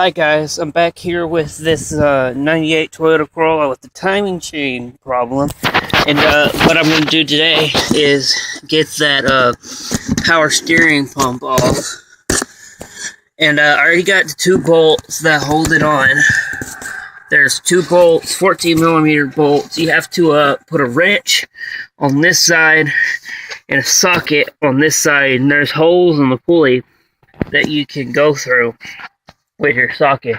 Hi guys, I'm back here with this 98 Toyota Corolla with the timing chain problem. And what I'm going to do today is get that power steering pump off. And I already got the two bolts that hold it on. There's two bolts, 14mm bolts. You have to put a wrench on this side and a socket on this side. And there's holes in the pulley that you can go through with your socket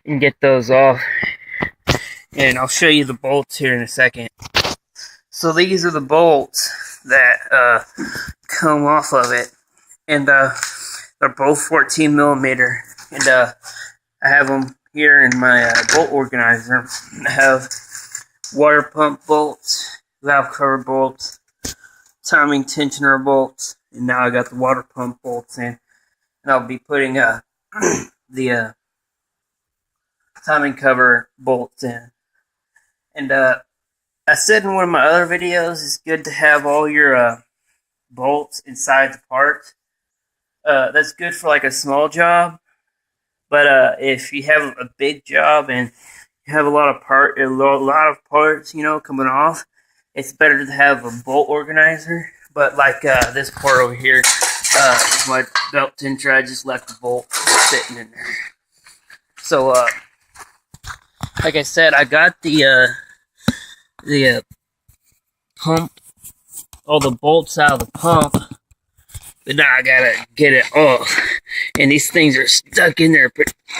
and get those off, and I'll show you the bolts here in a second. So these are the bolts that come off of it, and they're both 14mm, and I have them here in my bolt organizer. I have water pump bolts, valve cover bolts, timing tensioner bolts, and now I got the water pump bolts in, and I'll be putting the timing cover bolts in. And I said in one of my other videos, it's good to have all your bolts inside the part. That's good for like a small job, but if you have a big job and you have a lot of parts, coming off, it's better to have a bolt organizer. But like this part over here, my belt tensioner, I just left the bolt sitting in there. So like I said, I got the pump, all the bolts out of the pump, but now I gotta get it off. And these things are stuck in there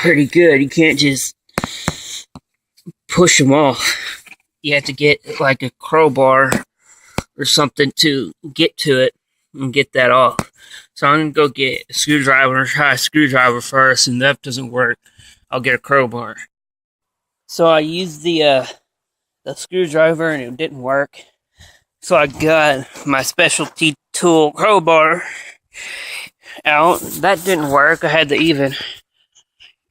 pretty good. You can't just push them off. You have to get like a crowbar or something to get to it and get that off. So I'm gonna go get a screwdriver and try a screwdriver first, and if that doesn't work, I'll get a crowbar. So I used the screwdriver and it didn't work. So I got my specialty tool crowbar out. That didn't work. I had to even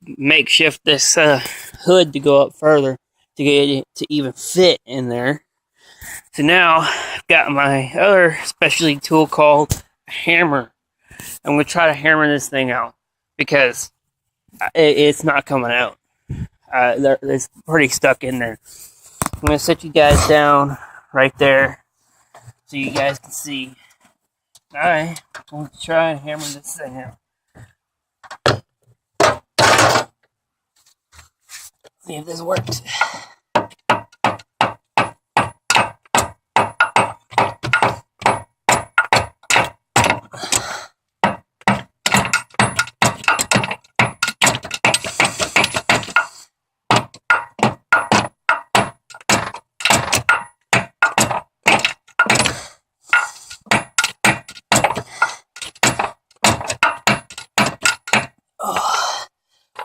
makeshift this hood to go up further to get it to even fit in there. So now I've got my other specialty tool called a hammer. I'm going to try to hammer this thing out because it's not coming out. It's pretty stuck in there. I'm going to set you guys down right there so you guys can see. Alright, I'm going to try and hammer this thing out. See if this works.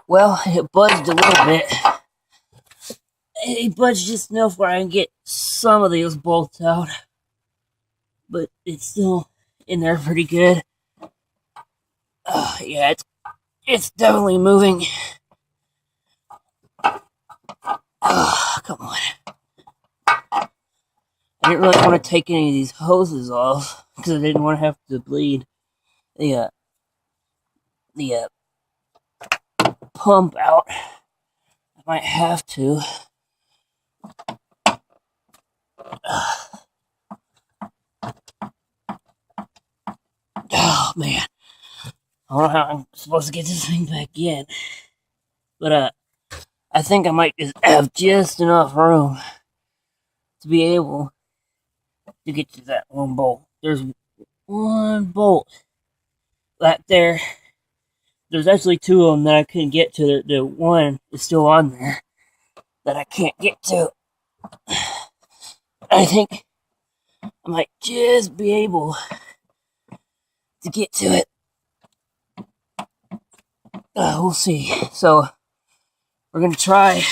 Well, it buzzed a little bit. It buzzed just enough where I can get some of those bolts out. But it's still in there pretty good. Yeah, it's definitely moving. Come on. I didn't really want to take any of these hoses off because I didn't want to have to bleed the pump out. I might have to. Oh man, I don't know how I'm supposed to get this thing back in, but I think I might just have just enough room to be able to get to that one bolt. There's one bolt right there. There's actually two of them that I couldn't get to. The one is still on there that I can't get to. I think I might just be able to get to it. We'll see. So we're going to try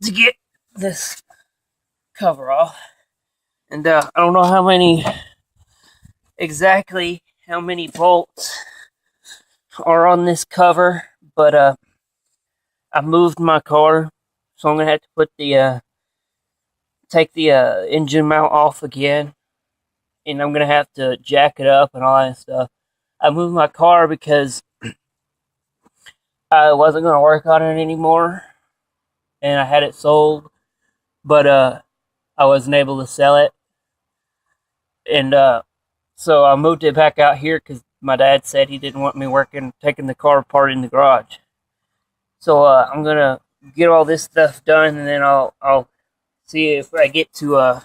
to get this cover off. And I don't know exactly how many bolts are on this cover, but I moved my car, so I'm gonna have to put take the engine mount off again, and I'm gonna have to jack it up and all that stuff. I moved my car because I wasn't going to work on it anymore, and I had it sold, but I wasn't able to sell it, and so I moved it back out here because my dad said he didn't want me working taking the car apart in the garage. So I'm gonna get all this stuff done, and then I'll see if I get to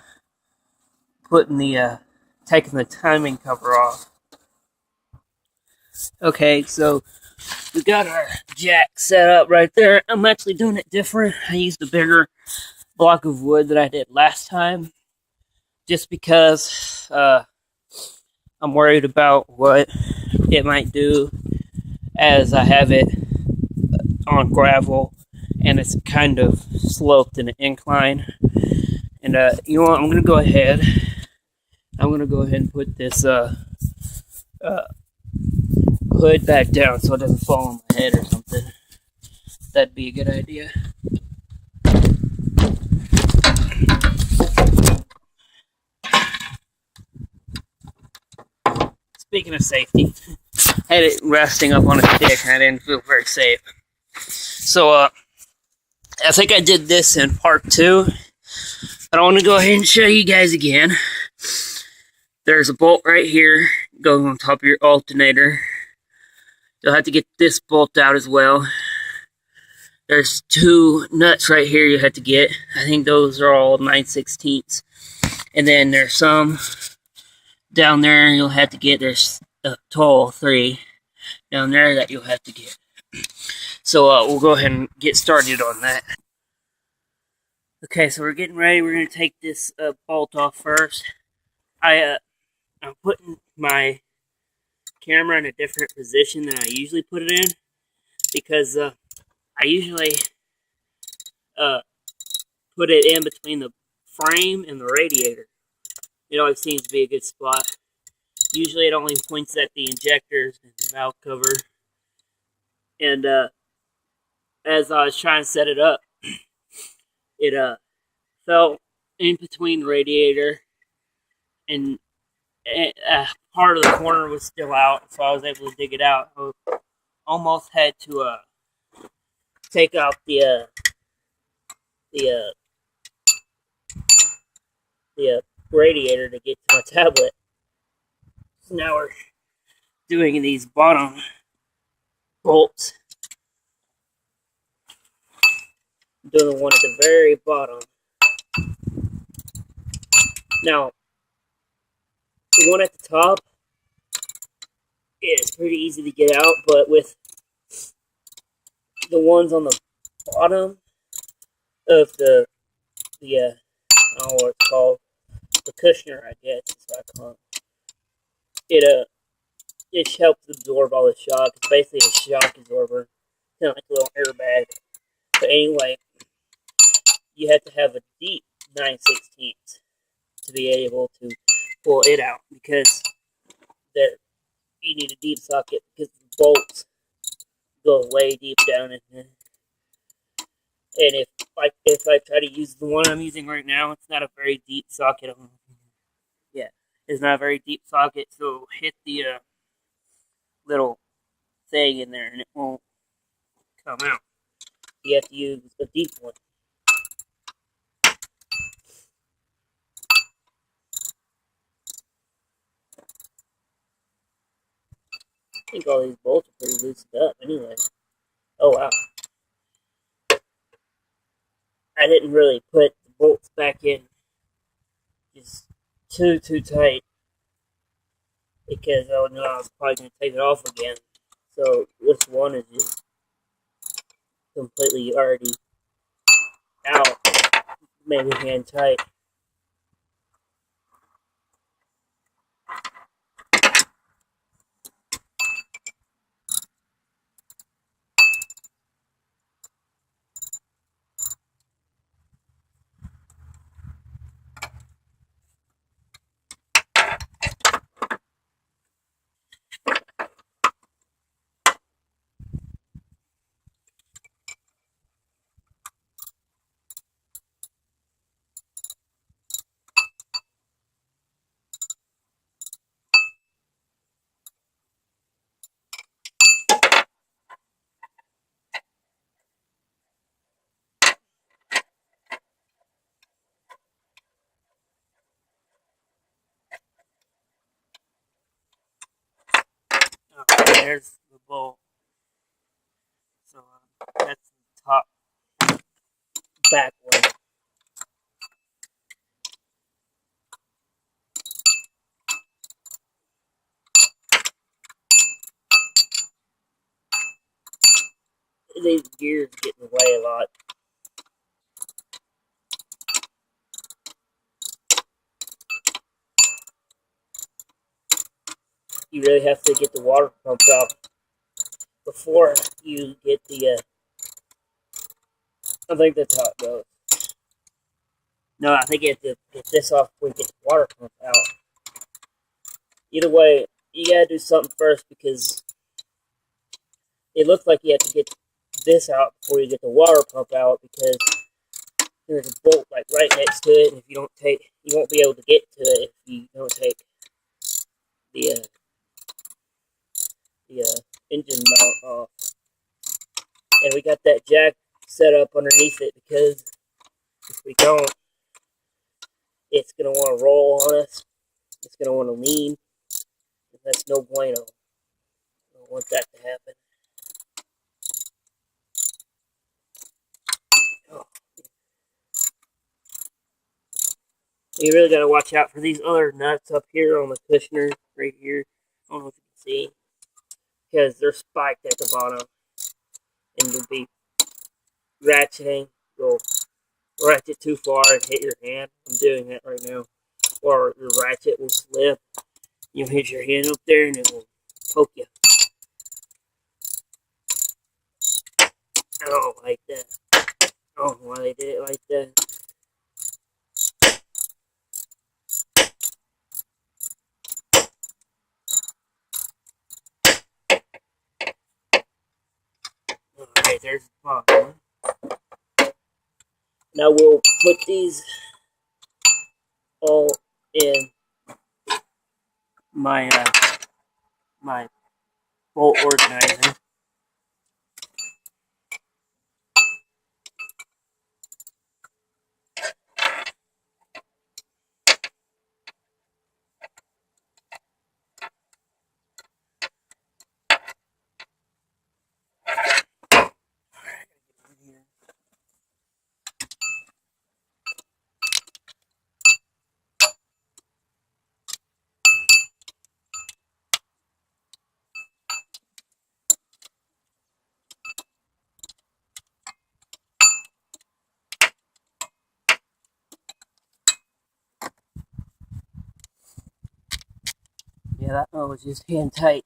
putting the taking the timing cover off. Okay, so we got our jack set up right there. I'm actually doing it different. I used a bigger block of wood that I did last time, just because I'm worried about what it might do as I have it on gravel and it's kind of sloped in an incline. And you know what? I'm gonna go ahead and put this hood back down so it doesn't fall on my head or something. That'd be a good idea. Speaking of safety, I had it resting up on a stick and I didn't feel very safe. So I think I did this in part 2. But I want to go ahead and show you guys again. There's a bolt right here going on top of your alternator. You'll have to get this bolt out as well. There's 2 nuts right here you have to get. I think those are all 9/16. And then there's some down there you'll have to get. There's a total 3 down there that you'll have to get. So we'll go ahead and get started on that. Okay, so we're getting ready. We're going to take this bolt off first. I'm putting my camera in a different position than I usually put it in, because I usually put it in between the frame and the radiator. It always seems to be a good spot. Usually it only points at the injectors and the valve cover. And as I was trying to set it up, it fell in between the radiator, and part of the corner was still out, so I was able to dig it out. I almost had to take out the radiator to get to my tablet. So now we're doing these bottom bolts. I'm doing the one at the very bottom. Now, the one at the top is pretty easy to get out, but with the ones on the bottom of the I don't know what it's called, the cushioner, I guess is what I call it. It helps absorb all the shock. It's basically a shock absorber, kind of like a little airbag. But anyway, you have to have a deep 9/16 to be able to pull it out, because there you need a deep socket because the bolts go way deep down in there. And if I try to use the one I'm using right now, it's not a very deep socket. Yeah, it's not a very deep socket, so it'll hit the little thing in there and it won't come out. You have to use a deep one. I think all these bolts are pretty loosened up anyway. Oh wow. I didn't really put the bolts back in just too tight, because I knew I was probably going to take it off again. So this one is just completely already out, maybe hand tight. there's the bolt. So that's the top back one. These gears get in the way a lot. You really have to get the water pump out before you get the, I think that's how it goes. No, I think you have to get this off before you get the water pump out. Either way, you gotta do something first because it looks like you have to get this out before you get the water pump out because there's a bolt like right next to it, and if you don't take, you won't be able to get to it if you don't take the engine mount off. And we got that jack set up underneath it because if we don't, it's gonna want to roll on us. It's gonna want to lean. And that's no bueno. I don't want that to happen. Oh. You really gotta watch out for these other nuts up here on the cushioner right here. I don't know if you can see, because they're spiked at the bottom, and you'll be ratcheting. You'll ratchet too far and hit your hand. I'm doing that right now. Or your ratchet will slip. You'll hit your hand up there and it will poke you. I don't like that. I don't know why they did it like that. Okay, there's the bottom one. Now we'll put these all in my my bolt organizer. Yeah, that one was just hand tight.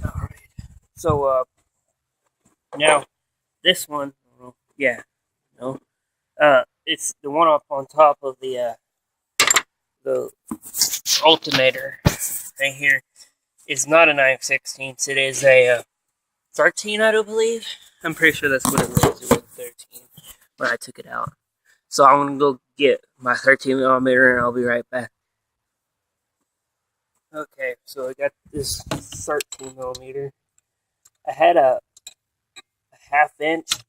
Alright. So, now, this one, yeah, no. It's the one up on top of the alternator right here. Is not a 9/16. It is a 13, I do believe. I'm pretty sure that's what it was. It was 13 when I took it out. So I'm gonna go get my 13mm and I'll be right back. Okay, so I got this 13mm. I had a half-inch.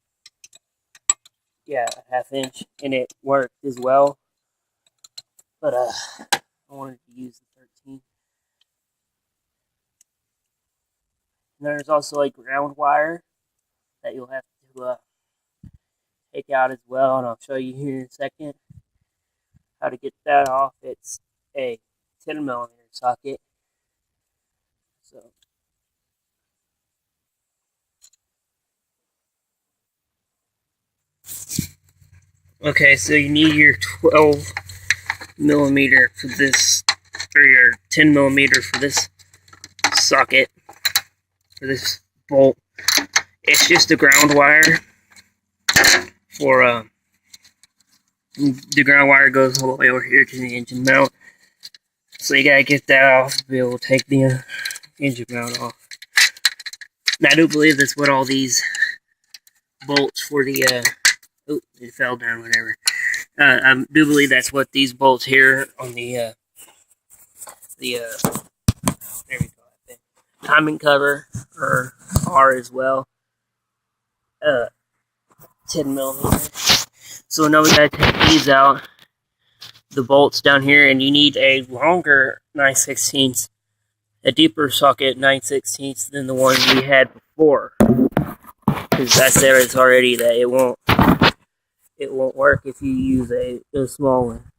Yeah, a half-inch, and it worked as well. But I wanted to use the 13. And there's also a ground wire that you'll have to take out as well, and I'll show you here in a second how to get that off. It's a 10mm socket. So okay, so you need your 12mm for this, or your 10mm for this socket, for this bolt. It's just a ground wire for the ground wire goes all the way over here to the engine mount. So you gotta get that off to be able to take the engine mount off. Now I do believe that's what all these bolts for the oh, it fell down, whatever. I do believe that's what these bolts here on the the there we go, timing cover or R as well. 10 millimeters. So now we gotta take these out, the bolts down here, and you need a longer 9/16, a deeper socket 9/16 than the one we had before. Because I said it's already that it won't work if you use a small one.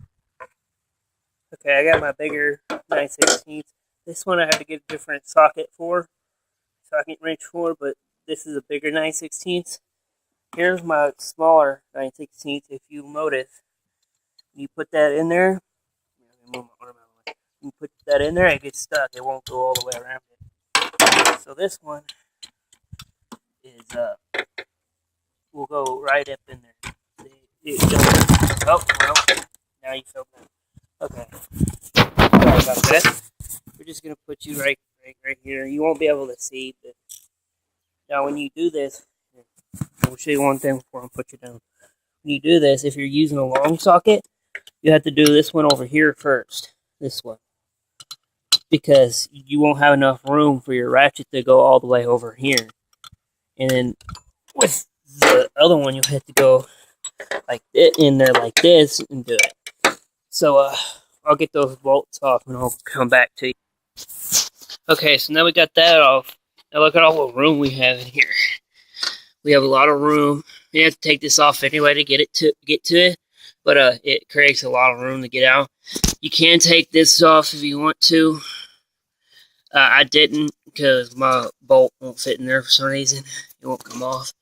Okay, I got my bigger 9/16. This one I had to get a different socket wrench for, but this is a bigger 9/16. Here's my smaller 9/16. If you notice, you put that in there. You put that in there, it gets stuck. It won't go all the way around it. So this one is will go right up in there. Oh well, now you fell down. Okay, sorry about that. We're just gonna put you right here. You won't be able to see, but now when you do this, I'll show you one thing before I put you down. When you do this, if you're using a long socket, you have to do this one over here first. This one. Because you won't have enough room for your ratchet to go all the way over here. And then with the other one, you'll have to go like in there like this and do it. So I'll get those bolts off and I'll come back to you. Okay, so now we got that off. Now look at all the room we have in here. We have a lot of room. We have to take this off anyway to get to it, but it creates a lot of room to get out. You can take this off if you want to. I didn't because my bolt won't fit in there for some reason. It won't come off.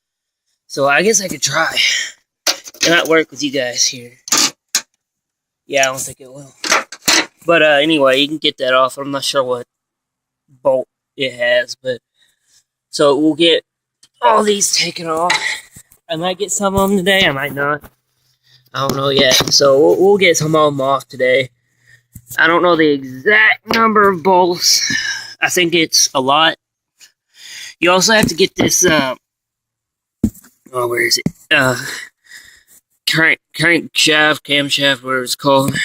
So I guess I could try. It might work with you guys here. Yeah, I don't think it will. But anyway, you can get that off. I'm not sure what bolt it has, but so we'll get all these taken off. I might get some of them today. I might not. I don't know yet. So we'll get some of them off today. I don't know the exact number of bolts. I think it's a lot. You also have to get this, where is it? Camshaft, whatever it's called,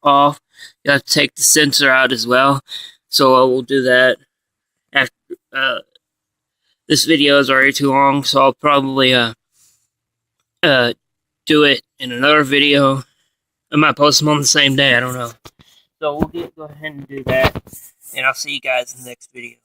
off. You have to take the sensor out as well. So I will do that after, this video is already too long, so I'll probably, do it in another video. I might post them on the same day, I don't know. So we'll go ahead and do that, and I'll see you guys in the next video.